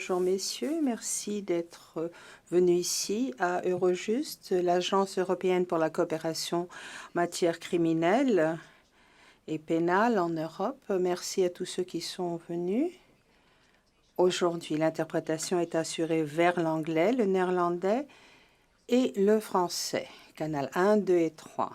Bonjour messieurs, merci d'être venus ici à Eurojust, l'Agence européenne pour la coopération en matière criminelle et pénale en Europe. Merci à tous ceux qui sont venus. Aujourd'hui, l'interprétation est assurée vers l'anglais, le néerlandais et le français, canal 1, 2 et 3.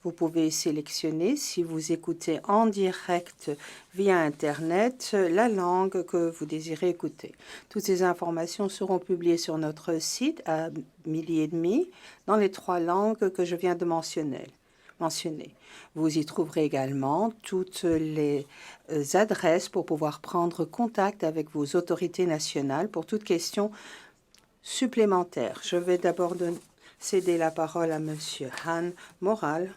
Vous pouvez sélectionner, si vous écoutez en direct via Internet, la langue que vous désirez écouter. Toutes ces informations seront publiées sur notre site à 12h30 dans les 3 langues que je viens de mentionner. Vous y trouverez également toutes les adresses pour pouvoir prendre contact avec vos autorités nationales pour toute question supplémentaire. Je vais d'abord céder la parole à Monsieur Han Moral,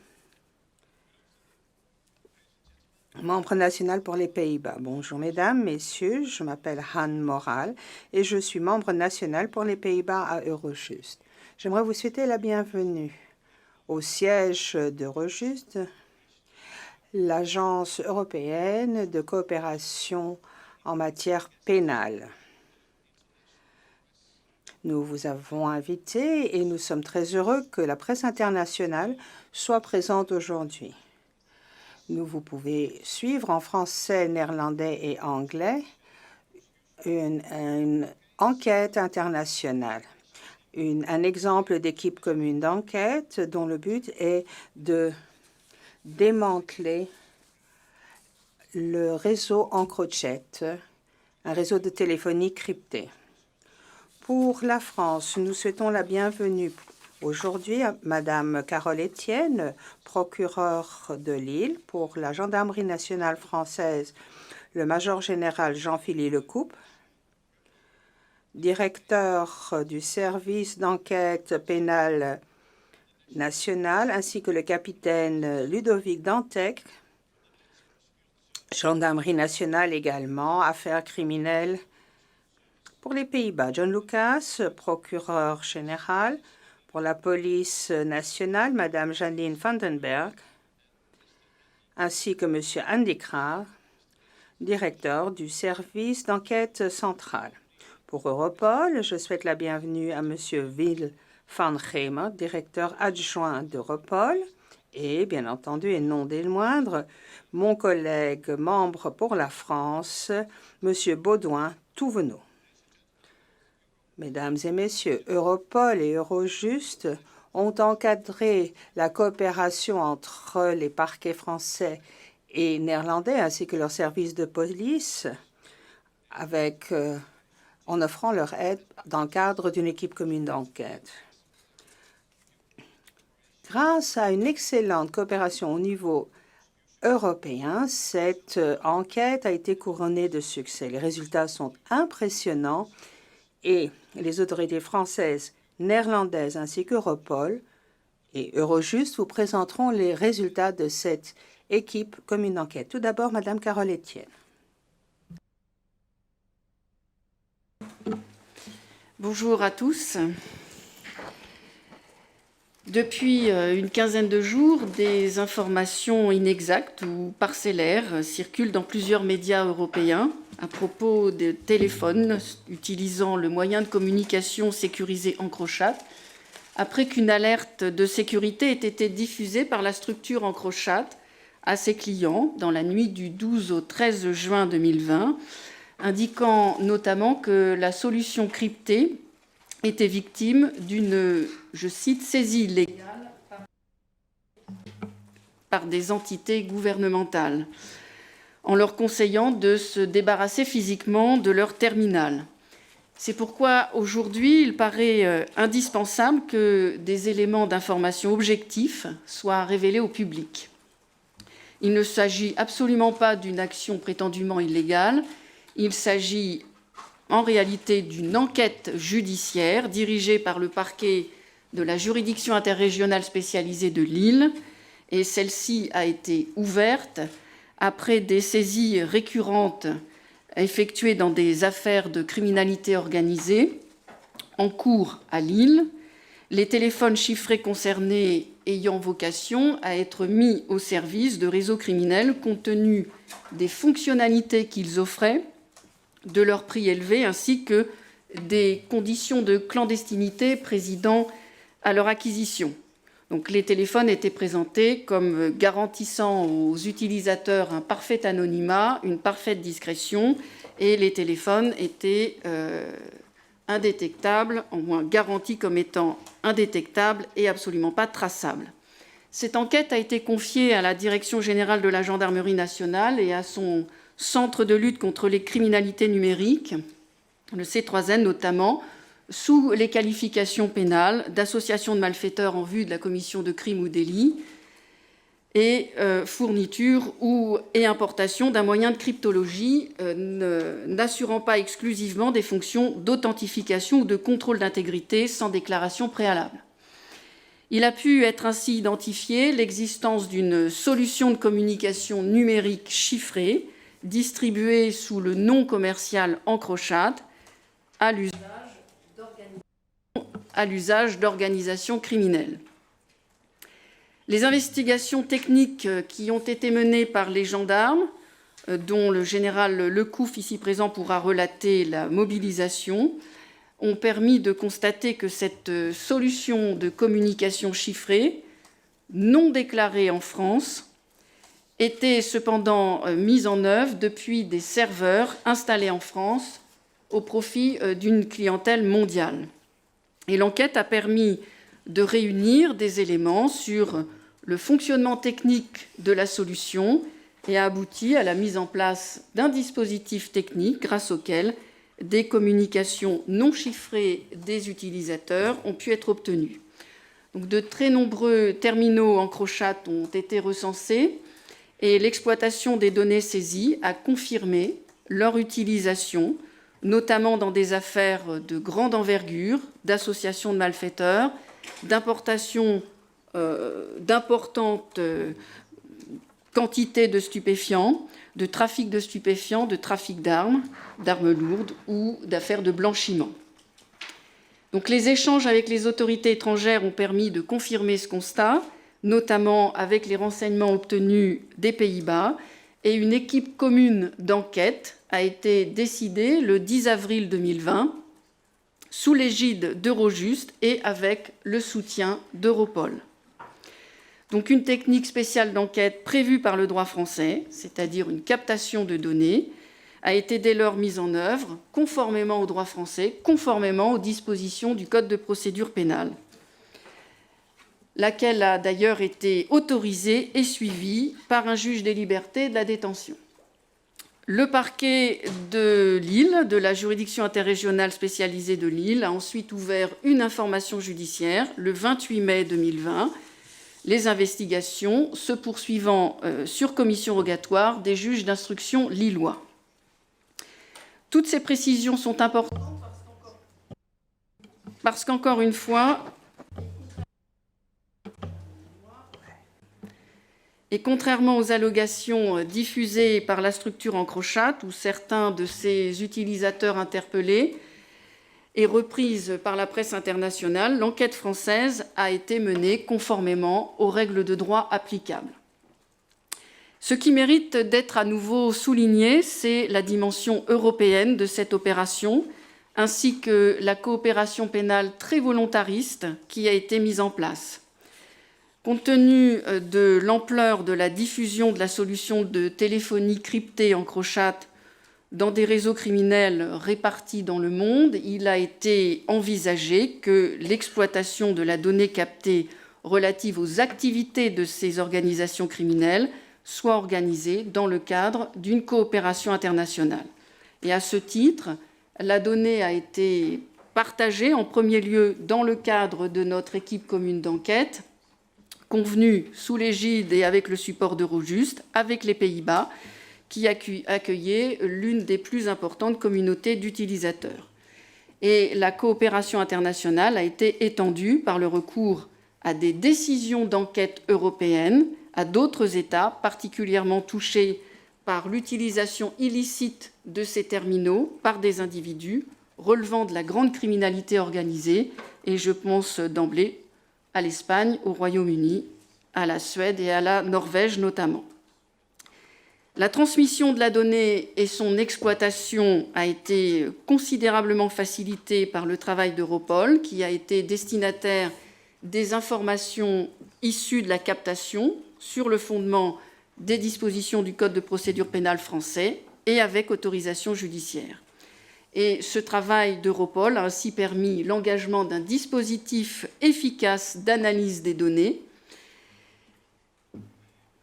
membre national pour les Pays-Bas. Bonjour mesdames, messieurs, je m'appelle Han Moral et je suis membre national pour les Pays-Bas à Eurojust. J'aimerais vous souhaiter la bienvenue au siège d'Eurojust, l'Agence européenne de coopération en matière pénale. Nous vous avons invité et nous sommes très heureux que la presse internationale soit présente aujourd'hui. Vous pouvez suivre en français, néerlandais et anglais une enquête internationale, un exemple d'équipe commune d'enquête dont le but est de démanteler le réseau EncroChat, un réseau de téléphonie crypté. Pour la France, nous souhaitons la bienvenue aujourd'hui à Madame Carole Etienne, procureure de Lille pour la Gendarmerie nationale française, le major général Jean-Philippe Lecoupe, directeur du service d'enquête pénale national, ainsi que le capitaine Ludovic Dantec, Gendarmerie nationale également, affaires criminelles. Pour les Pays-Bas, John Lucas, procureur général. Pour la police nationale, Madame Janine Vandenberg, ainsi que Monsieur Andy Kraar, directeur du service d'enquête centrale. Pour Europol, je souhaite la bienvenue à Monsieur Will van Gemer, directeur adjoint d'Europol, et bien entendu, et non des moindres, mon collègue membre pour la France, Monsieur Baudouin Touvenot. Mesdames et messieurs, Europol et Eurojust ont encadré la coopération entre les parquets français et néerlandais ainsi que leurs services de police en offrant leur aide dans le cadre d'une équipe commune d'enquête. Grâce à une excellente coopération au niveau européen, cette enquête a été couronnée de succès. Les résultats sont impressionnants et les autorités françaises, néerlandaises ainsi qu'Europol et Eurojust vous présenteront les résultats de cette équipe commune d'enquête. Tout d'abord, Madame Carole Etienne. Bonjour à tous. Depuis une quinzaine de jours, des informations inexactes ou parcellaires circulent dans plusieurs médias européens à propos de téléphones utilisant le moyen de communication sécurisé EncroChat, après qu'une alerte de sécurité ait été diffusée par la structure EncroChat à ses clients dans la nuit du 12 au 13 juin 2020, indiquant notamment que la solution cryptée était victime d'une, je cite, saisie illégale par des entités gouvernementales, en leur conseillant de se débarrasser physiquement de leur terminal. C'est pourquoi aujourd'hui, il paraît indispensable que des éléments d'information objectifs soient révélés au public. Il ne s'agit absolument pas d'une action prétendument illégale, il s'agit en réalité d'une enquête judiciaire dirigée par le parquet de la juridiction interrégionale spécialisée de Lille, et celle-ci a été ouverte après des saisies récurrentes effectuées dans des affaires de criminalité organisée en cours à Lille, les téléphones chiffrés concernés ayant vocation à être mis au service de réseaux criminels compte tenu des fonctionnalités qu'ils offraient de leur prix élevé ainsi que des conditions de clandestinité présidant à leur acquisition. Donc, les téléphones étaient présentés comme garantissant aux utilisateurs un parfait anonymat, une parfaite discrétion, et les téléphones étaient indétectables, au moins garantis comme étant indétectables et absolument pas traçables. Cette enquête a été confiée à la Direction générale de la Gendarmerie nationale et à son Centre de lutte contre les criminalités numériques, le C3N notamment, sous les qualifications pénales d'association de malfaiteurs en vue de la commission de crimes ou délits et fourniture et importation d'un moyen de cryptologie n'assurant pas exclusivement des fonctions d'authentification ou de contrôle d'intégrité sans déclaration préalable. Il a pu être ainsi identifié l'existence d'une solution de communication numérique chiffrée distribuée sous le nom commercial EncroChat à l'usage d'organisations criminelles. Les investigations techniques qui ont été menées par les gendarmes, dont le général Lecouf, ici présent, pourra relater la mobilisation, ont permis de constater que cette solution de communication chiffrée, non déclarée en France, était cependant mise en œuvre depuis des serveurs installés en France au profit d'une clientèle mondiale. Et l'enquête a permis de réunir des éléments sur le fonctionnement technique de la solution et a abouti à la mise en place d'un dispositif technique grâce auquel des communications non chiffrées des utilisateurs ont pu être obtenues. Donc, de très nombreux terminaux EncroChat ont été recensés et l'exploitation des données saisies a confirmé leur utilisation, notamment dans des affaires de grande envergure, d'associations de malfaiteurs, d'importation d'importantes quantités de stupéfiants, de trafic de stupéfiants, de trafic d'armes lourdes ou d'affaires de blanchiment. Donc, les échanges avec les autorités étrangères ont permis de confirmer ce constat, notamment avec les renseignements obtenus des Pays-Bas, et une équipe commune d'enquête a été décidée le 10 avril 2020 sous l'égide d'Eurojust et avec le soutien d'Europol. Donc, une technique spéciale d'enquête prévue par le droit français, c'est-à-dire une captation de données, a été dès lors mise en œuvre conformément au droit français, conformément aux dispositions du Code de procédure pénale, laquelle a d'ailleurs été autorisée et suivie par un juge des libertés et de la détention. Le parquet de Lille, de la juridiction interrégionale spécialisée de Lille, a ensuite ouvert une information judiciaire le 28 mai 2020, les investigations se poursuivant sur commission rogatoire des juges d'instruction lillois. Toutes ces précisions sont importantes parce qu'encore une fois, et contrairement aux allégations diffusées par la structure EncroChat ou certains de ses utilisateurs interpellés et reprises par la presse internationale, l'enquête française a été menée conformément aux règles de droit applicables. Ce qui mérite d'être à nouveau souligné, c'est la dimension européenne de cette opération, ainsi que la coopération pénale très volontariste qui a été mise en place. Compte tenu de l'ampleur de la diffusion de la solution de téléphonie cryptée EncroChat dans des réseaux criminels répartis dans le monde, il a été envisagé que l'exploitation de la donnée captée relative aux activités de ces organisations criminelles soit organisée dans le cadre d'une coopération internationale. Et à ce titre, la donnée a été partagée en premier lieu dans le cadre de notre équipe commune d'enquête, convenue sous l'égide et avec le support d'Eurojust, avec les Pays-Bas, qui accueillait l'une des plus importantes communautés d'utilisateurs. Et la coopération internationale a été étendue par le recours à des décisions d'enquête européennes, à d'autres États particulièrement touchés par l'utilisation illicite de ces terminaux par des individus relevant de la grande criminalité organisée, et je pense d'emblée à l'Espagne, au Royaume-Uni, à la Suède et à la Norvège notamment. La transmission de la donnée et son exploitation a été considérablement facilitée par le travail d'Europol, qui a été destinataire des informations issues de la captation sur le fondement des dispositions du Code de procédure pénale français et avec autorisation judiciaire. Et ce travail d'Europol a ainsi permis l'engagement d'un dispositif efficace d'analyse des données,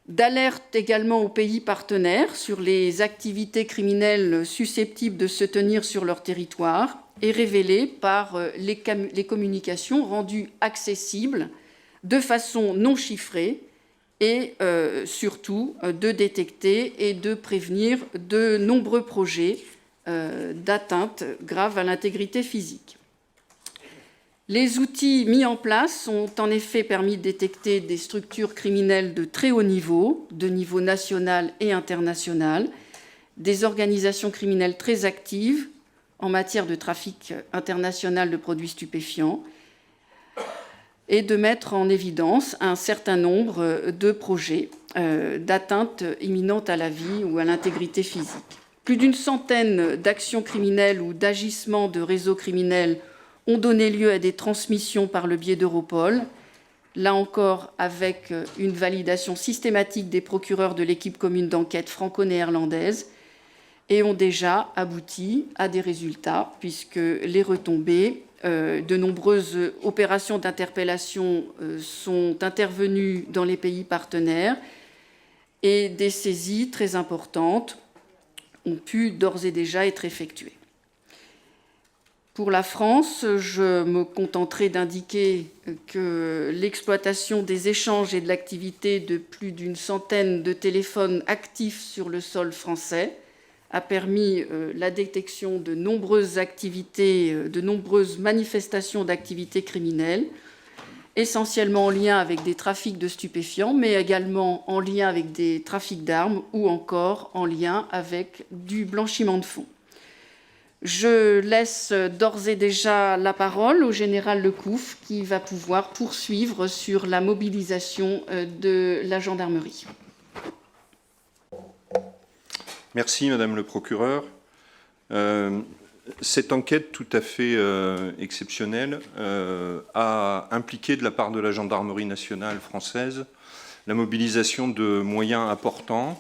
d'alerte également aux pays partenaires sur les activités criminelles susceptibles de se tenir sur leur territoire et révélées par les communications rendues accessibles de façon non chiffrée et surtout de détecter et de prévenir de nombreux projets d'atteinte grave à l'intégrité physique. Les outils mis en place ont en effet permis de détecter des structures criminelles de très haut niveau national et international, des organisations criminelles très actives en matière de trafic international de produits stupéfiants et de mettre en évidence un certain nombre de projets d'atteinte imminente à la vie ou à l'intégrité physique. Plus d'une centaine d'actions criminelles ou d'agissements de réseaux criminels ont donné lieu à des transmissions par le biais d'Europol, là encore avec une validation systématique des procureurs de l'équipe commune d'enquête franco-néerlandaise, et ont déjà abouti à des résultats, puisque les retombées de nombreuses opérations d'interpellation sont intervenues dans les pays partenaires, et des saisies très importantes ont pu d'ores et déjà être effectuées. Pour la France, je me contenterai d'indiquer que l'exploitation des échanges et de l'activité de plus d'une centaine de téléphones actifs sur le sol français a permis la détection de nombreuses activités, de nombreuses manifestations d'activités criminelles, essentiellement en lien avec des trafics de stupéfiants, mais également en lien avec des trafics d'armes ou encore en lien avec du blanchiment de fonds. Je laisse d'ores et déjà la parole au général Lecouf qui va pouvoir poursuivre sur la mobilisation de la gendarmerie. Merci, Madame le procureur. Cette enquête tout à fait exceptionnelle a impliqué de la part de la gendarmerie nationale française la mobilisation de moyens importants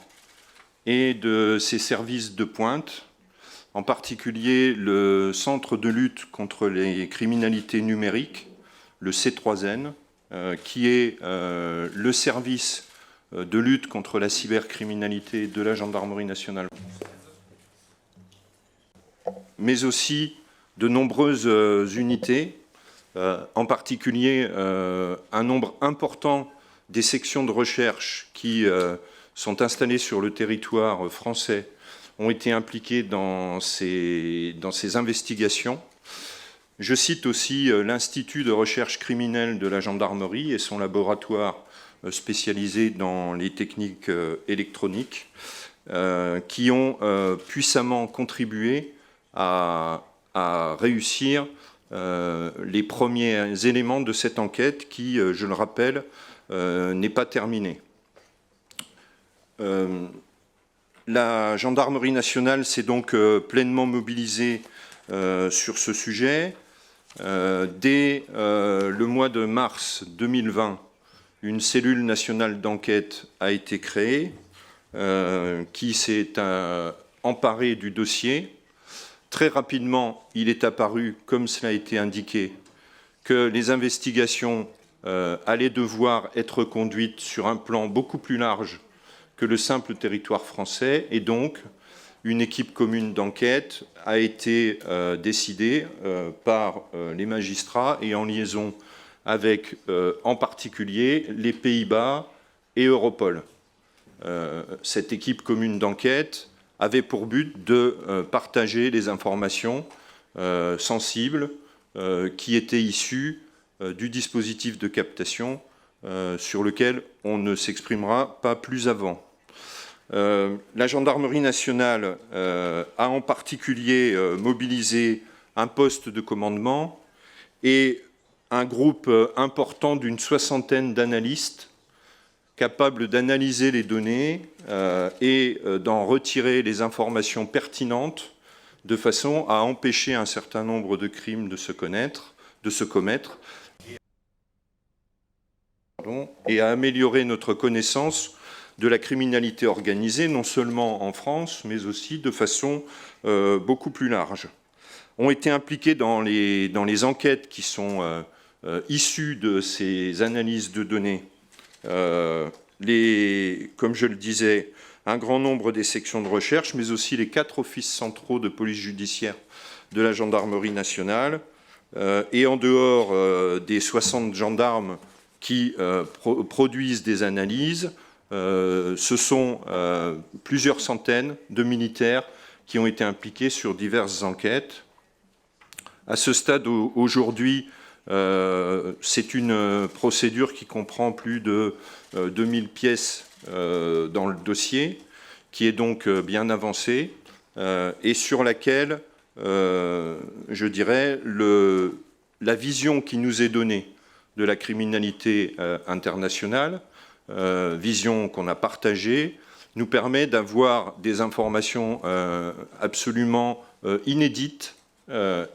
et de ses services de pointe, en particulier le Centre de lutte contre les criminalités numériques, le C3N, qui est le service de lutte contre la cybercriminalité de la gendarmerie nationale, mais aussi de nombreuses unités, en particulier un nombre important des sections de recherche qui sont installées sur le territoire français ont été impliqués dans ces investigations. Je cite aussi l'Institut de recherche criminelle de la gendarmerie et son laboratoire spécialisé dans les techniques électroniques, qui ont puissamment contribué à réussir les premiers éléments de cette enquête qui, je le rappelle, n'est pas terminée. La gendarmerie nationale s'est donc pleinement mobilisée sur ce sujet. Dès le mois de mars 2020, une cellule nationale d'enquête a été créée qui s'est emparée du dossier. Très rapidement, il est apparu, comme cela a été indiqué, que les investigations allaient devoir être conduites sur un plan beaucoup plus large que le simple territoire français, et donc une équipe commune d'enquête a été décidée par les magistrats et en liaison avec en particulier les Pays-Bas et Europol. Cette équipe commune d'enquête avait pour but de partager les informations sensibles qui étaient issues du dispositif de captation sur lequel on ne s'exprimera pas plus avant. La gendarmerie nationale a en particulier mobilisé un poste de commandement et un groupe important d'une soixantaine d'analystes capable d'analyser les données et d'en retirer les informations pertinentes de façon à empêcher un certain nombre de crimes de se commettre et à améliorer notre connaissance de la criminalité organisée, non seulement en France, mais aussi de façon beaucoup plus large. Ont été impliqués dans les enquêtes qui sont issues de ces analyses de données, comme je le disais, un grand nombre des sections de recherche, mais aussi les 4 offices centraux de police judiciaire de la gendarmerie nationale, et en dehors des 60 gendarmes qui produisent des analyses, ce sont plusieurs centaines de militaires qui ont été impliqués sur diverses enquêtes. À ce stade, aujourd'hui, c'est une procédure qui comprend plus de 2000 pièces dans le dossier, qui est donc bien avancée et sur laquelle, je dirais, la vision qui nous est donnée de la criminalité internationale, vision qu'on a partagée, nous permet d'avoir des informations absolument inédites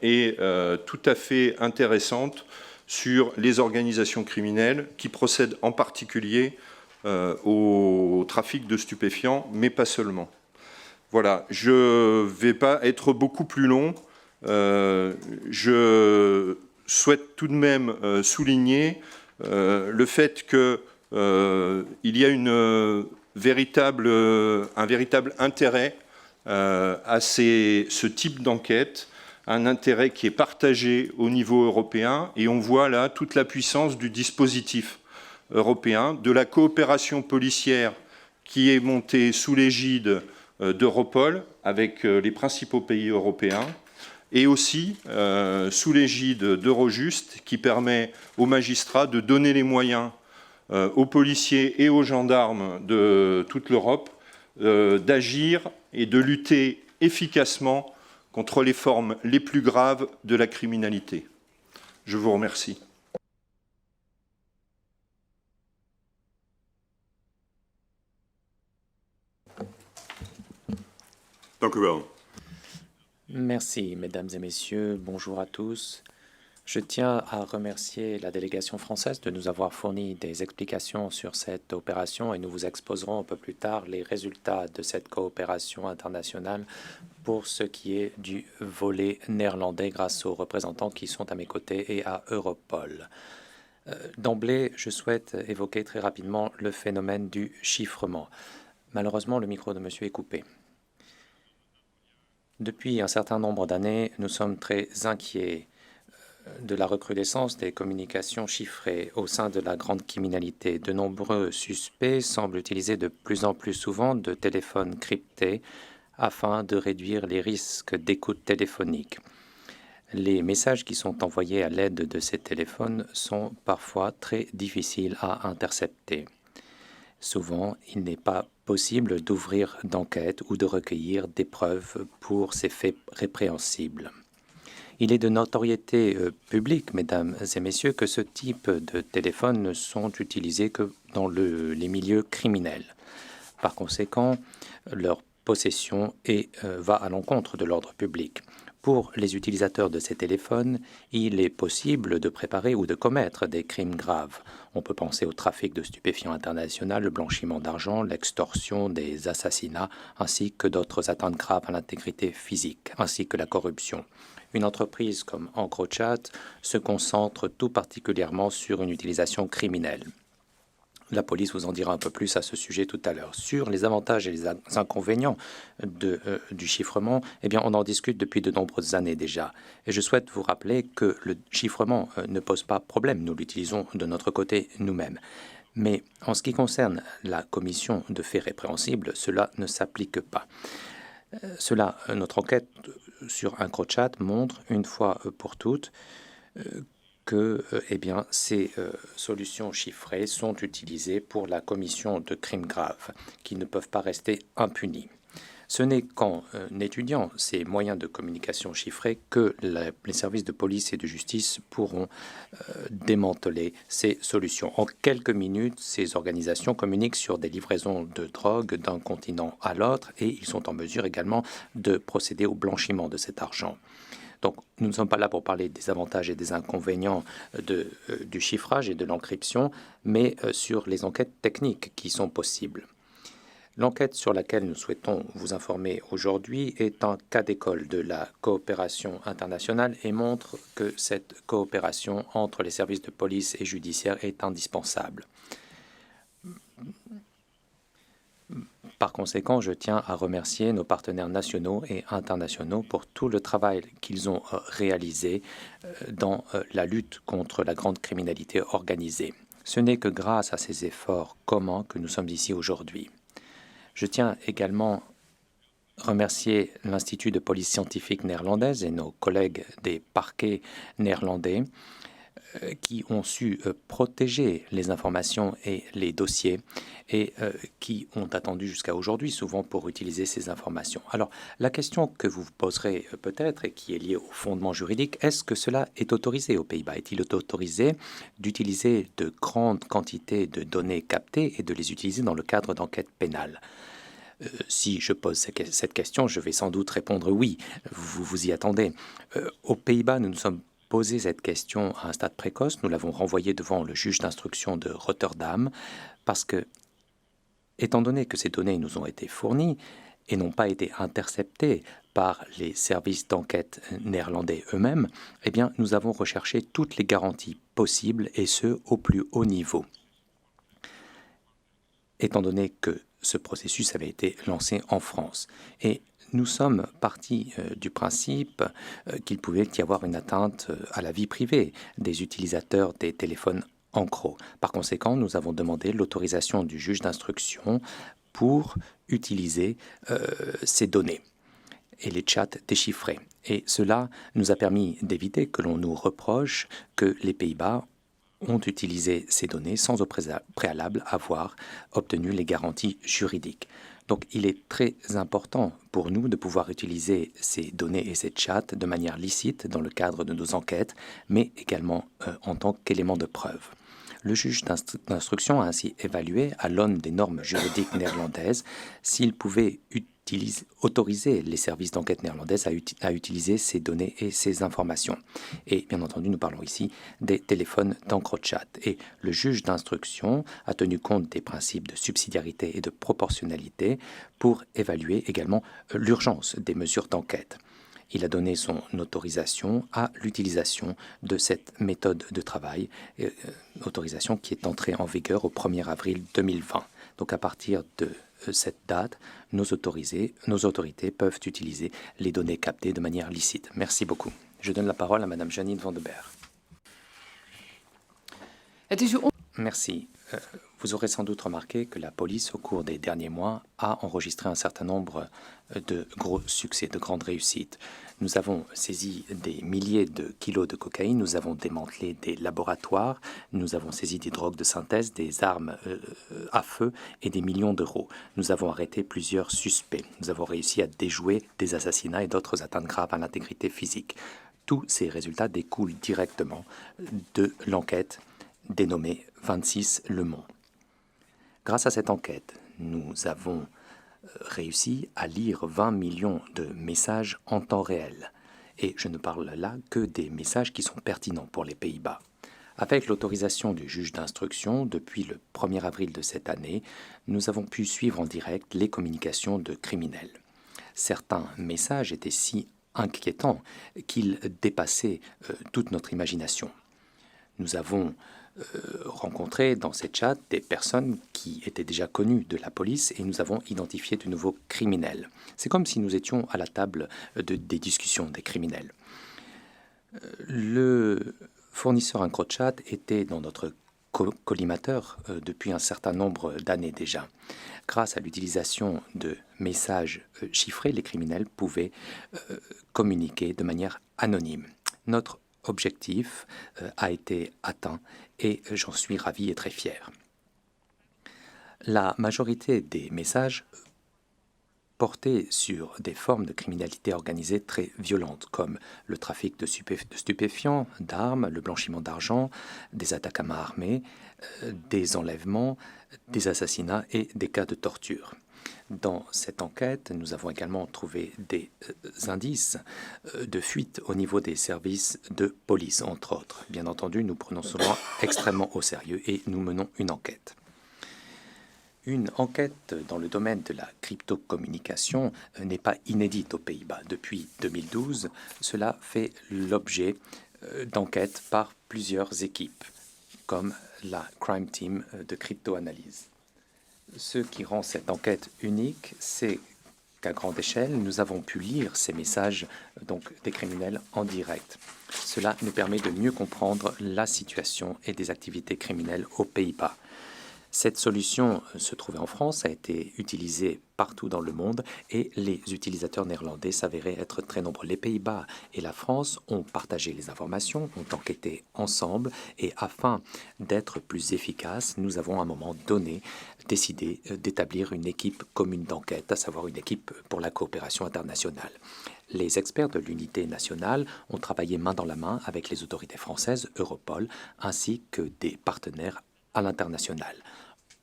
et tout à fait intéressantes sur les organisations criminelles qui procèdent en particulier au trafic de stupéfiants, mais pas seulement. Voilà, je ne vais pas être beaucoup plus long. Je souhaite tout de même souligner le fait qu'il y a un véritable intérêt à ce type d'enquête, un intérêt qui est partagé au niveau européen, et on voit là toute la puissance du dispositif européen, de la coopération policière qui est montée sous l'égide d'Europol avec les principaux pays européens, et aussi sous l'égide d'Eurojust qui permet aux magistrats de donner les moyens aux policiers et aux gendarmes de toute l'Europe d'agir et de lutter efficacement contre les formes les plus graves de la criminalité. Je vous remercie. Merci, mesdames et messieurs. Bonjour à tous. Je tiens à remercier la délégation française de nous avoir fourni des explications sur cette opération et nous vous exposerons un peu plus tard les résultats de cette coopération internationale pour ce qui est du volet néerlandais grâce aux représentants qui sont à mes côtés et à Europol. D'emblée, je souhaite évoquer très rapidement le phénomène du chiffrement. Malheureusement, le micro de monsieur est coupé. Depuis un certain nombre d'années, nous sommes très inquiets de la recrudescence des communications chiffrées au sein de la grande criminalité. De nombreux suspects semblent utiliser de plus en plus souvent de téléphones cryptés afin de réduire les risques d'écoute téléphonique. Les messages qui sont envoyés à l'aide de ces téléphones sont parfois très difficiles à intercepter. Souvent, il n'est pas possible d'ouvrir d'enquête ou de recueillir des preuves pour ces faits répréhensibles. Il est de notoriété publique, mesdames et messieurs, que ce type de téléphones ne sont utilisés que dans les milieux criminels. Par conséquent, leur possession va à l'encontre de l'ordre public. Pour les utilisateurs de ces téléphones, il est possible de préparer ou de commettre des crimes graves. On peut penser au trafic de stupéfiants international, le blanchiment d'argent, l'extorsion, des assassinats, ainsi que d'autres atteintes graves à l'intégrité physique, ainsi que la corruption. Une entreprise comme EncroChat se concentre tout particulièrement sur une utilisation criminelle. La police vous en dira un peu plus à ce sujet tout à l'heure. Sur les avantages et les inconvénients du chiffrement, eh bien, on en discute depuis de nombreuses années déjà. Et je souhaite vous rappeler que le chiffrement ne pose pas problème. Nous l'utilisons de notre côté nous-mêmes. Mais en ce qui concerne la commission de faits répréhensibles, cela ne s'applique pas. Notre enquête sur EncroChat montre une fois pour toutes que ces solutions chiffrées sont utilisées pour la commission de crimes graves qui ne peuvent pas rester impunis. Ce n'est qu'en étudiant ces moyens de communication chiffrés que les services de police et de justice pourront démanteler ces solutions. En quelques minutes, ces organisations communiquent sur des livraisons de drogue d'un continent à l'autre et ils sont en mesure également de procéder au blanchiment de cet argent. Donc, nous ne sommes pas là pour parler des avantages et des inconvénients du chiffrage et de l'encryption, mais sur les enquêtes techniques qui sont possibles. L'enquête sur laquelle nous souhaitons vous informer aujourd'hui est un cas d'école de la coopération internationale et montre que cette coopération entre les services de police et judiciaire est indispensable. Par conséquent, je tiens à remercier nos partenaires nationaux et internationaux pour tout le travail qu'ils ont réalisé dans la lutte contre la grande criminalité organisée. Ce n'est que grâce à ces efforts communs que nous sommes ici aujourd'hui. Je tiens également à remercier l'Institut de police scientifique néerlandaise et nos collègues des parquets néerlandais qui ont su protéger les informations et les dossiers et qui ont attendu jusqu'à aujourd'hui souvent pour utiliser ces informations. Alors, la question que vous vous poserez peut-être et qui est liée au fondement juridique, est-ce que cela est autorisé aux Pays-Bas? Est-il autorisé d'utiliser de grandes quantités de données captées et de les utiliser dans le cadre d'enquêtes pénales? Si je pose cette question, je vais sans doute répondre oui, vous vous y attendez. Aux Pays-Bas, nous nous sommes posé cette question à un stade précoce. Nous l'avons renvoyée devant le juge d'instruction de Rotterdam parce que, étant donné que ces données nous ont été fournies et n'ont pas été interceptées par les services d'enquête néerlandais eux-mêmes, eh bien, nous avons recherché toutes les garanties possibles et ce, au plus haut niveau. Étant donné que ce processus avait été lancé en France. Et nous sommes partis du principe qu'il pouvait y avoir une atteinte à la vie privée des utilisateurs des téléphones en gros. Par conséquent, nous avons demandé l'autorisation du juge d'instruction pour utiliser ces données et les chats déchiffrés. Et cela nous a permis d'éviter que l'on nous reproche que les Pays-Bas ont utilisé ces données sans au préalable avoir obtenu les garanties juridiques. Donc il est très important pour nous de pouvoir utiliser ces données et ces chats de manière licite dans le cadre de nos enquêtes, mais également en tant qu'élément de preuve. Le juge d'instruction a ainsi évalué, à l'aune des normes juridiques néerlandaises, s'il pouvait autoriser les services d'enquête néerlandaises à utiliser ces données et ces informations. Et bien entendu, nous parlons ici des téléphones d'EncroChat. Et le juge d'instruction a tenu compte des principes de subsidiarité et de proportionnalité pour évaluer également l'urgence des mesures d'enquête. Il a donné son autorisation à l'utilisation de cette méthode de travail, autorisation qui est entrée en vigueur au 1er avril 2020. Donc à partir de cette date, nos autorités peuvent utiliser les données captées de manière licite. Merci beaucoup. Je donne la parole à Madame Janine Van de Berg. Merci. Vous aurez sans doute remarqué que la police, au cours des derniers mois, a enregistré un certain nombre de gros succès, de grandes réussites. Nous avons saisi des milliers de kilos de cocaïne, nous avons démantelé des laboratoires, nous avons saisi des drogues de synthèse, des armes à feu et des millions d'euros. Nous avons arrêté plusieurs suspects. Nous avons réussi à déjouer des assassinats et d'autres atteintes graves à l'intégrité physique. Tous ces résultats découlent directement de l'enquête dénommée 26 Le Mont. Grâce à cette enquête, nous avons réussi à lire 20 millions de messages en temps réel. Et je ne parle là que des messages qui sont pertinents pour les Pays-Bas. Avec l'autorisation du juge d'instruction, depuis le 1er avril de cette année, nous avons pu suivre en direct les communications de criminels. Certains messages étaient si inquiétants qu'ils dépassaient toute notre imagination. Nous avons rencontré dans ces chats des personnes qui étaient déjà connues de la police et nous avons identifié de nouveaux criminels. C'est comme si nous étions à la table des discussions des criminels. Le fournisseur EncroChat était dans notre collimateur depuis un certain nombre d'années déjà. Grâce à l'utilisation de messages chiffrés, les criminels pouvaient communiquer de manière anonyme. Notre objectif a été atteint et j'en suis ravi et très fier. La majorité des messages porté sur des formes de criminalité organisée très violentes, comme le trafic de stupéfiants, d'armes, le blanchiment d'argent, des attaques à main armée, des enlèvements, des assassinats et des cas de torture. Dans cette enquête, nous avons également trouvé des indices de fuite au niveau des services de police, entre autres. Bien entendu, nous prenons cela extrêmement au sérieux et nous menons une enquête. Une enquête dans le domaine de la cryptocommunication n'est pas inédite aux Pays-Bas. Depuis 2012, cela fait l'objet d'enquêtes par plusieurs équipes, comme la Crime Team de crypto-analyse. Ce qui rend cette enquête unique, c'est qu'à grande échelle, nous avons pu lire ces messages donc, des criminels en direct. Cela nous permet de mieux comprendre la situation et des activités criminelles aux Pays-Bas. Cette solution se trouvait en France, a été utilisée partout dans le monde et les utilisateurs néerlandais s'avéraient être très nombreux. Les Pays-Bas et la France ont partagé les informations, ont enquêté ensemble et afin d'être plus efficaces, nous avons à un moment donné décidé d'établir une équipe commune d'enquête, à savoir une équipe pour la coopération internationale. Les experts de l'unité nationale ont travaillé main dans la main avec les autorités françaises, Europol, ainsi que des partenaires à l'international.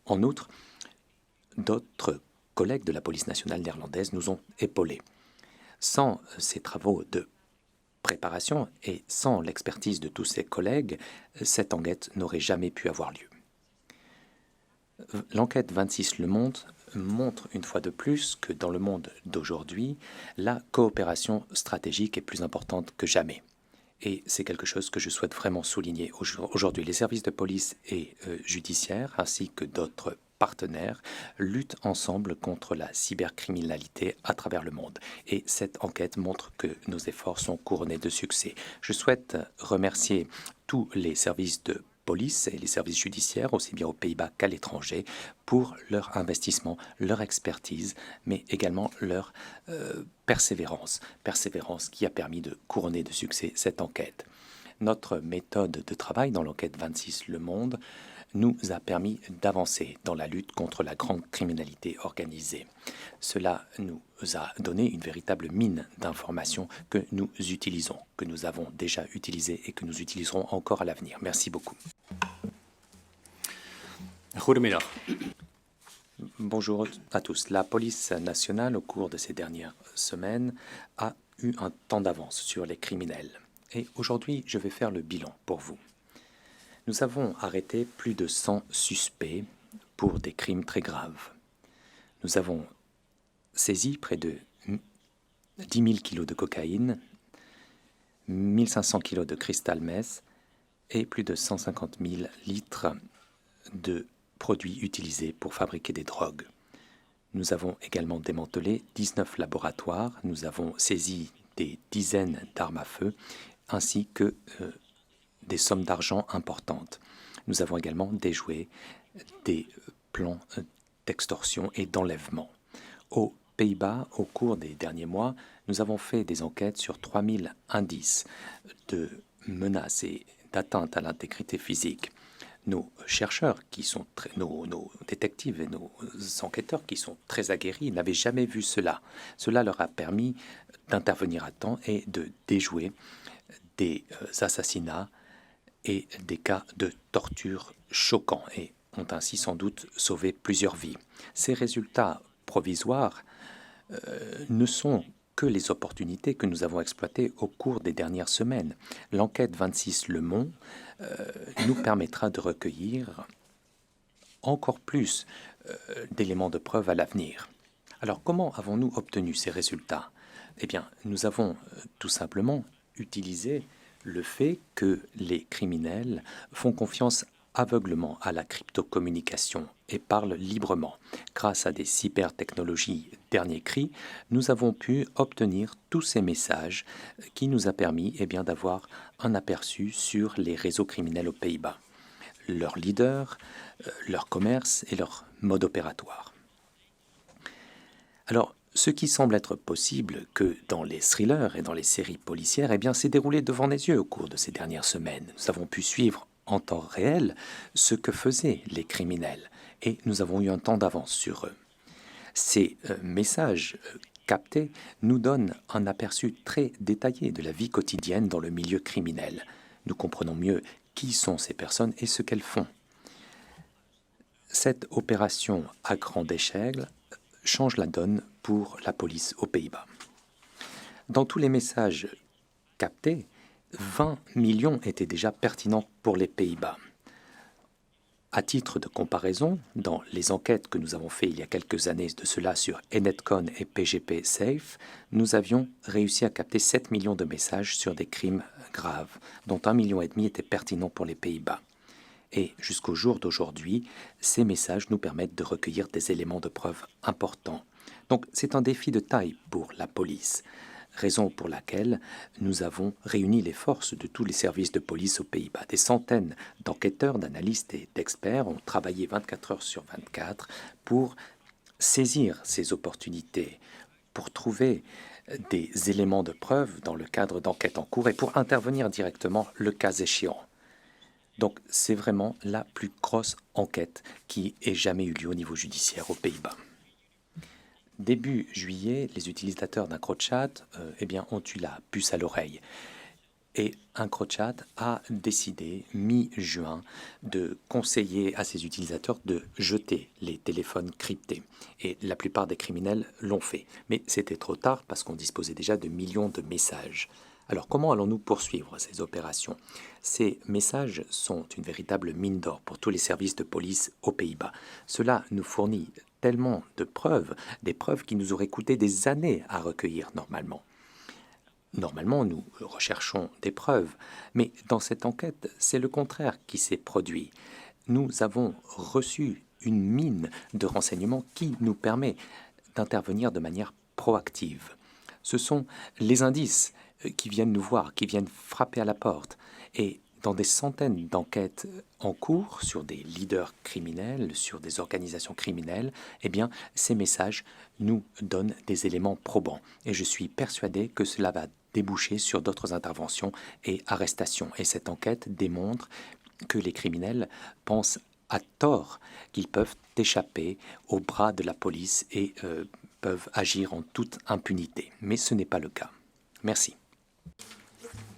En outre, d'autres collègues de la police nationale néerlandaise nous ont épaulés. Sans ces travaux de préparation et sans l'expertise de tous ces collègues, cette enquête n'aurait jamais pu avoir lieu. L'enquête 26 Le Monde montre une fois de plus que dans le monde d'aujourd'hui, la coopération stratégique est plus importante que jamais. Et c'est quelque chose que je souhaite vraiment souligner aujourd'hui. Les services de police et judiciaires, ainsi que d'autres partenaires, luttent ensemble contre la cybercriminalité à travers le monde. Et cette enquête montre que nos efforts sont couronnés de succès. Je souhaite remercier tous les services de police et les services judiciaires, aussi bien aux Pays-Bas qu'à l'étranger, pour leur investissement, leur expertise, mais également leur persévérance qui a permis de couronner de succès cette enquête. Notre méthode de travail dans l'enquête 26 Le Monde nous a permis d'avancer dans la lutte contre la grande criminalité organisée. Cela nous a donné une véritable mine d'informations que nous utilisons, que nous avons déjà utilisées et que nous utiliserons encore à l'avenir. Merci beaucoup. Goedemiddag. Bonjour à tous. La police nationale, au cours de ces dernières semaines, a eu un temps d'avance sur les criminels. Et aujourd'hui, je vais faire le bilan pour vous. Nous avons arrêté plus de 100 suspects pour des crimes très graves. Nous avons saisi près de 10 000 kilos de cocaïne, 1500 kilos de cristal meth et plus de 150 000 litres de produits utilisés pour fabriquer des drogues. Nous avons également démantelé 19 laboratoires, nous avons saisi des dizaines d'armes à feu ainsi que des sommes d'argent importantes. Nous avons également déjoué des plans d'extorsion et d'enlèvement. Aux Pays-Bas, au cours des derniers mois, nous avons fait des enquêtes sur 3000 indices de menaces et d'atteinte à l'intégrité physique. Nos chercheurs, nos détectives et nos enquêteurs qui sont très aguerris, n'avaient jamais vu cela. Cela leur a permis d'intervenir à temps et de déjouer des assassinats et des cas de torture choquants et ont ainsi sans doute sauvé plusieurs vies. Ces résultats provisoires ne sont que les opportunités que nous avons exploitées au cours des dernières semaines. L'enquête 26 Le Monde nous permettra de recueillir encore plus d'éléments de preuve à l'avenir. Alors, comment avons-nous obtenu ces résultats? Eh bien, nous avons tout simplement utilisé le fait que les criminels font confiance aveuglement à la cryptocommunication et parlent librement. Grâce à des cybertechnologies dernier cri, nous avons pu obtenir tous ces messages qui nous a permis d'avoir un aperçu sur les réseaux criminels aux Pays-Bas, leurs leaders, leur commerce et leur mode opératoire. Alors, ce qui semble être possible que dans les thrillers et dans les séries policières, s'est déroulé devant nos yeux au cours de ces dernières semaines. Nous avons pu suivre en temps réel ce que faisaient les criminels et nous avons eu un temps d'avance sur eux. Ces messages captés nous donnent un aperçu très détaillé de la vie quotidienne dans le milieu criminel. Nous comprenons mieux qui sont ces personnes et ce qu'elles font. Cette opération à grande échelle change la donne pour la police aux Pays-Bas. Dans tous les messages captés, 20 millions étaient déjà pertinents pour les Pays-Bas. À titre de comparaison, dans les enquêtes que nous avons faites il y a quelques années de cela sur Enetcon et PGP Safe, nous avions réussi à capter 7 millions de messages sur des crimes graves, dont 1,5 million étaient pertinents pour les Pays-Bas. Et jusqu'au jour d'aujourd'hui, ces messages nous permettent de recueillir des éléments de preuve importants. Donc c'est un défi de taille pour la police. Raison pour laquelle nous avons réuni les forces de tous les services de police aux Pays-Bas. Des centaines d'enquêteurs, d'analystes et d'experts ont travaillé 24 heures sur 24 pour saisir ces opportunités, pour trouver des éléments de preuve dans le cadre d'enquêtes en cours et pour intervenir directement le cas échéant. Donc c'est vraiment la plus grosse enquête qui ait jamais eu lieu au niveau judiciaire aux Pays-Bas. Début juillet, les utilisateurs d'EncroChat ont eu la puce à l'oreille. Et EncroChat a décidé, mi-juin, de conseiller à ses utilisateurs de jeter les téléphones cryptés. Et la plupart des criminels l'ont fait. Mais c'était trop tard parce qu'on disposait déjà de millions de messages. Alors comment allons-nous poursuivre ces opérations? Ces messages sont une véritable mine d'or pour tous les services de police aux Pays-Bas. Cela nous fournit tellement de preuves, des preuves qui nous auraient coûté des années à recueillir normalement. Normalement, nous recherchons des preuves, mais dans cette enquête, c'est le contraire qui s'est produit. Nous avons reçu une mine de renseignements qui nous permet d'intervenir de manière proactive. Ce sont les indices qui viennent nous voir, qui viennent frapper à la porte. Et dans des centaines d'enquêtes en cours sur des leaders criminels, sur des organisations criminelles, ces messages nous donnent des éléments probants. Et je suis persuadé que cela va déboucher sur d'autres interventions et arrestations. Et cette enquête démontre que les criminels pensent à tort qu'ils peuvent échapper aux bras de la police et peuvent agir en toute impunité. Mais ce n'est pas le cas. Merci.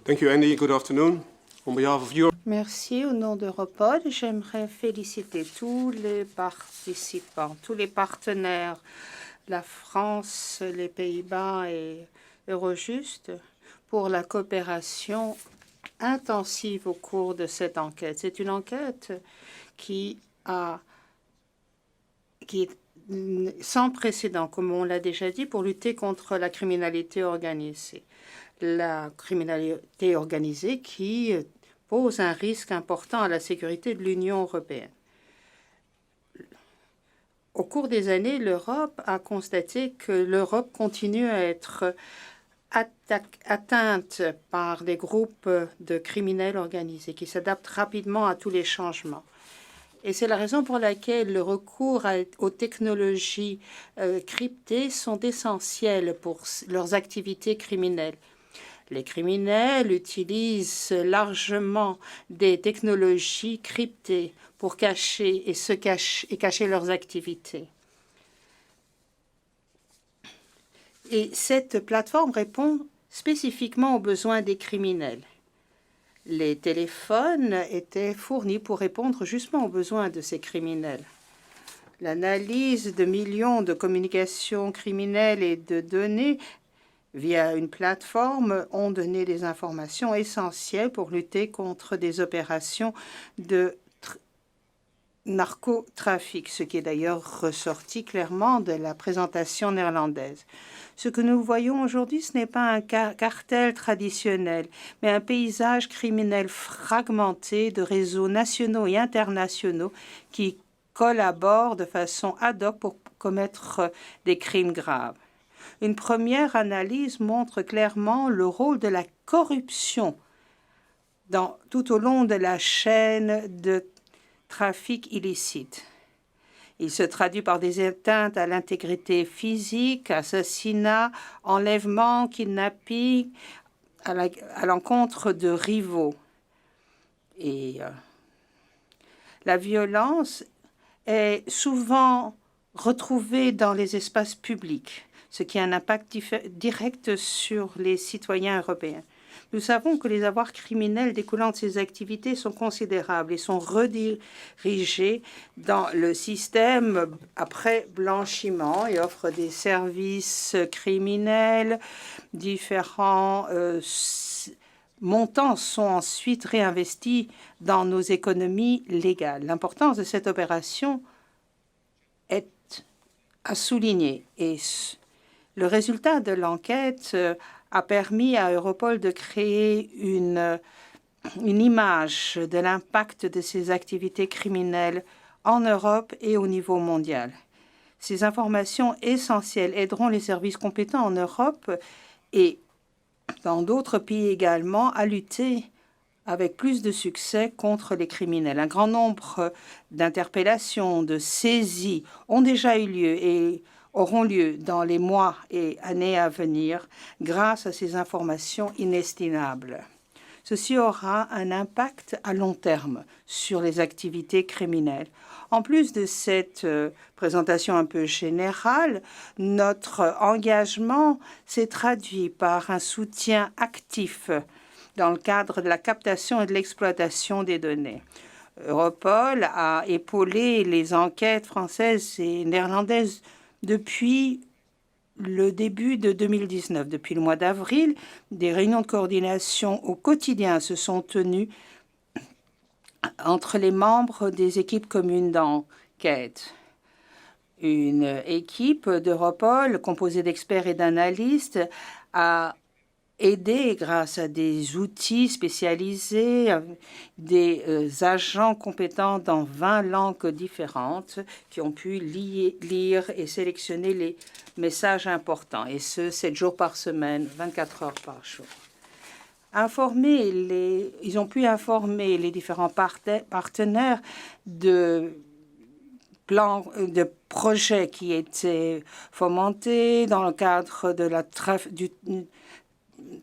Thank you, Andy. Good afternoon. On behalf of Europe. Merci. Au nom d'Europol, j'aimerais féliciter tous les participants, tous les partenaires, la France, les Pays-Bas et Eurojust, pour la coopération intensive au cours de cette enquête. C'est une enquête qui est sans précédent, comme on l'a déjà dit, pour lutter contre la criminalité organisée. La criminalité organisée qui pose un risque important à la sécurité de l'Union européenne. Au cours des années, l'Europe a constaté que l'Europe continue à être atteinte par des groupes de criminels organisés qui s'adaptent rapidement à tous les changements. Et c'est la raison pour laquelle le recours aux technologies cryptées sont essentielles pour leurs activités criminelles. Les criminels utilisent largement des technologies cryptées pour cacher leurs activités. Et cette plateforme répond spécifiquement aux besoins des criminels. Les téléphones étaient fournis pour répondre justement aux besoins de ces criminels. L'analyse de millions de communications criminelles et de données via une plateforme ont donné des informations essentielles pour lutter contre des opérations de narcotrafic, ce qui est d'ailleurs ressorti clairement de la présentation néerlandaise. Ce que nous voyons aujourd'hui, ce n'est pas un cartel traditionnel, mais un paysage criminel fragmenté de réseaux nationaux et internationaux qui collaborent de façon ad hoc pour commettre des crimes graves. Une première analyse montre clairement le rôle de la corruption tout au long de la chaîne de trafic illicite. Il se traduit par des atteintes à l'intégrité physique, assassinats, enlèvements, kidnapping, à l'encontre de rivaux. Et la violence est souvent retrouvés dans les espaces publics, ce qui a un impact direct sur les citoyens européens. Nous savons que les avoirs criminels découlant de ces activités sont considérables et sont redirigés dans le système après blanchiment et offrent des services criminels. Différents montants sont ensuite réinvestis dans nos économies légales. L'importance de cette opération est à souligner et le résultat de l'enquête a permis à Europol de créer une image de l'impact de ces activités criminelles en Europe et au niveau mondial. Ces informations essentielles aideront les services compétents en Europe et dans d'autres pays également à lutter avec plus de succès contre les criminels. Un grand nombre d'interpellations, de saisies ont déjà eu lieu et auront lieu dans les mois et années à venir grâce à ces informations inestimables. Ceci aura un impact à long terme sur les activités criminelles. En plus de cette présentation un peu générale, notre engagement s'est traduit par un soutien actif dans le cadre de la captation et de l'exploitation des données. Europol a épaulé les enquêtes françaises et néerlandaises depuis le début de 2019. Depuis le mois d'avril, des réunions de coordination au quotidien se sont tenues entre les membres des équipes communes d'enquête. Une équipe d'Europol composée d'experts et d'analystes a aidé grâce à des outils spécialisés, des agents compétents dans 20 langues différentes qui ont pu lire et sélectionner les messages importants, et ce, 7 jours par semaine, 24 heures par jour. Ils ont pu informer les différents partenaires de plans, de projets qui étaient fomentés dans le cadre de la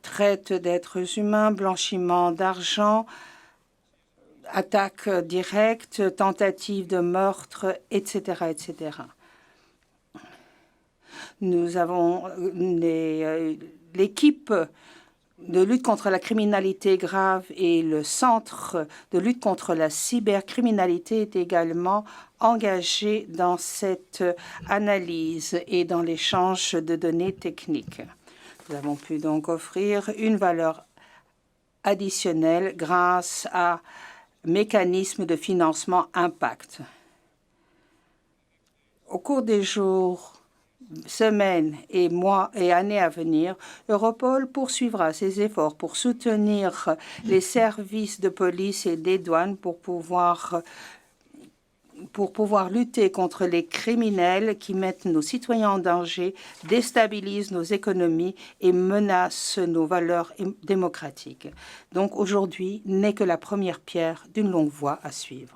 traite d'êtres humains, blanchiment d'argent, attaques directes, tentatives de meurtre, etc., etc. Nous avons l'équipe de lutte contre la criminalité grave et le centre de lutte contre la cybercriminalité est également engagé dans cette analyse et dans l'échange de données techniques. Nous avons pu donc offrir une valeur additionnelle grâce à un mécanisme de financement impact. Au cours des jours, semaines et mois et années à venir, Europol poursuivra ses efforts pour soutenir les services de police et des douanes pour pouvoir lutter contre les criminels qui mettent nos citoyens en danger, déstabilisent nos économies et menacent nos valeurs démocratiques. Donc aujourd'hui n'est que la première pierre d'une longue voie à suivre.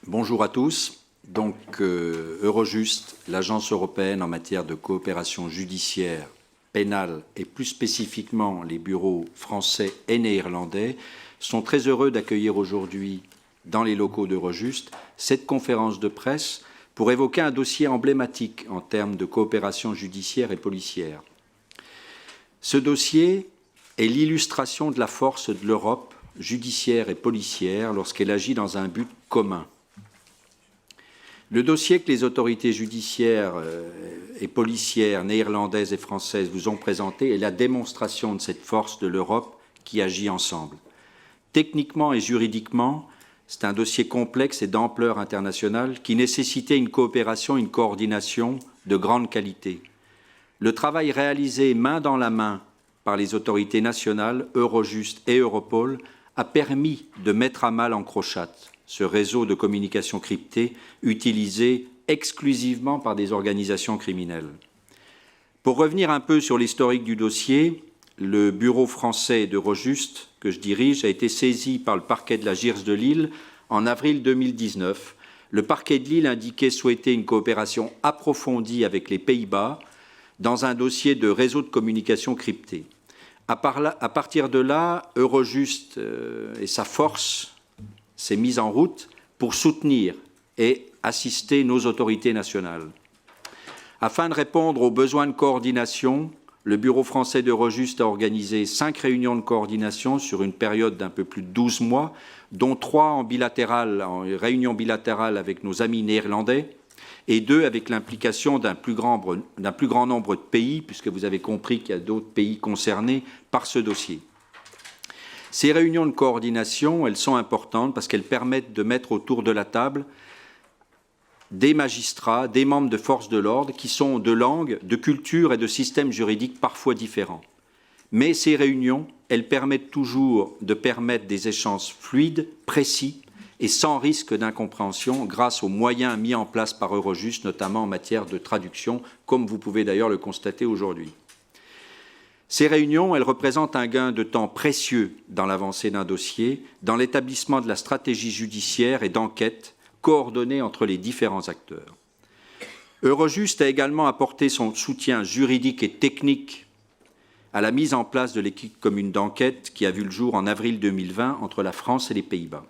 Bonjour à tous. Donc Eurojust, l'agence européenne en matière de coopération judiciaire, pénale et plus spécifiquement les bureaux français et néerlandais sont très heureux d'accueillir aujourd'hui dans les locaux d'Eurojust cette conférence de presse pour évoquer un dossier emblématique en termes de coopération judiciaire et policière. Ce dossier est l'illustration de la force de l'Europe judiciaire et policière lorsqu'elle agit dans un but commun. Le dossier que les autorités judiciaires et policières néerlandaises et françaises vous ont présenté est la démonstration de cette force de l'Europe qui agit ensemble. Techniquement et juridiquement, c'est un dossier complexe et d'ampleur internationale qui nécessitait une coopération, une coordination de grande qualité. Le travail réalisé main dans la main par les autorités nationales, Eurojust et Europol, a permis de mettre à mal EncroChat, ce réseau de communication cryptée utilisé exclusivement par des organisations criminelles. Pour revenir un peu sur l'historique du dossier, le bureau français d'Eurojust, que je dirige, a été saisi par le parquet de la JIRS de Lille en avril 2019. Le parquet de Lille indiquait souhaiter une coopération approfondie avec les Pays-Bas dans un dossier de réseau de communication crypté. À partir de là, Eurojust et sa force s'est mise en route pour soutenir et assister nos autorités nationales. Afin de répondre aux besoins de coordination, le Bureau français d'Eurojust a organisé 5 réunions de coordination sur une période d'un peu plus de 12 mois, dont 3 en réunion bilatérale avec nos amis néerlandais et 2 avec l'implication d'un plus grand nombre de pays, puisque vous avez compris qu'il y a d'autres pays concernés par ce dossier. Ces réunions de coordination, elles sont importantes parce qu'elles permettent de mettre autour de la table des magistrats, des membres de forces de l'ordre qui sont de langues, de cultures et de systèmes juridiques parfois différents. Mais ces réunions, elles permettent toujours de permettre des échanges fluides, précis et sans risque d'incompréhension grâce aux moyens mis en place par Eurojust, notamment en matière de traduction, comme vous pouvez d'ailleurs le constater aujourd'hui. Ces réunions, elles représentent un gain de temps précieux dans l'avancée d'un dossier, dans l'établissement de la stratégie judiciaire et d'enquête coordonnée entre les différents acteurs. Eurojust a également apporté son soutien juridique et technique à la mise en place de l'équipe commune d'enquête qui a vu le jour en avril 2020 entre la France et les Pays-Bas,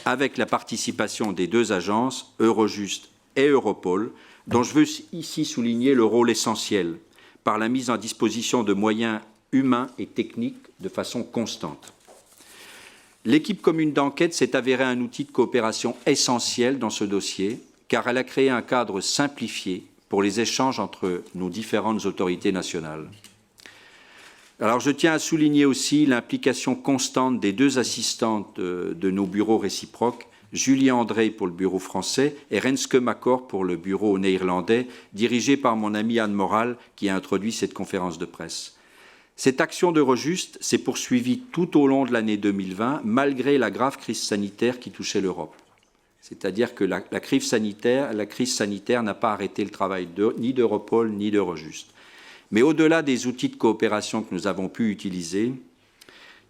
avec la participation des 2 agences, Eurojust et Europol, dont je veux ici souligner le rôle essentiel par la mise en disposition de moyens humains et techniques de façon constante. L'équipe commune d'enquête s'est avérée un outil de coopération essentiel dans ce dossier, car elle a créé un cadre simplifié pour les échanges entre nos différentes autorités nationales. Alors, je tiens à souligner aussi l'implication constante des 2 assistantes de nos bureaux réciproques, Julie André pour le bureau français et Renske Makor pour le bureau néerlandais, dirigé par mon ami Anne Moral, qui a introduit cette conférence de presse. Cette action d'Eurojust s'est poursuivie tout au long de l'année 2020, malgré la grave crise sanitaire qui touchait l'Europe. C'est-à-dire que la crise sanitaire n'a pas arrêté le travail ni d'Europol ni d'Eurojust. Mais au-delà des outils de coopération que nous avons pu utiliser,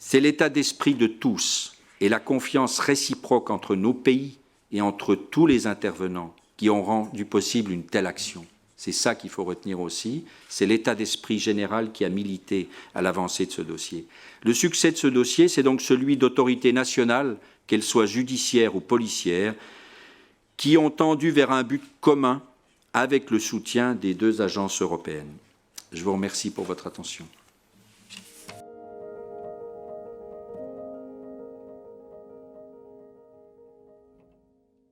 c'est l'état d'esprit de tous et la confiance réciproque entre nos pays et entre tous les intervenants qui ont rendu possible une telle action. C'est ça qu'il faut retenir aussi, c'est l'état d'esprit général qui a milité à l'avancée de ce dossier. Le succès de ce dossier, c'est donc celui d'autorités nationales, qu'elles soient judiciaires ou policières, qui ont tendu vers un but commun avec le soutien des 2 agences européennes. Je vous remercie pour votre attention.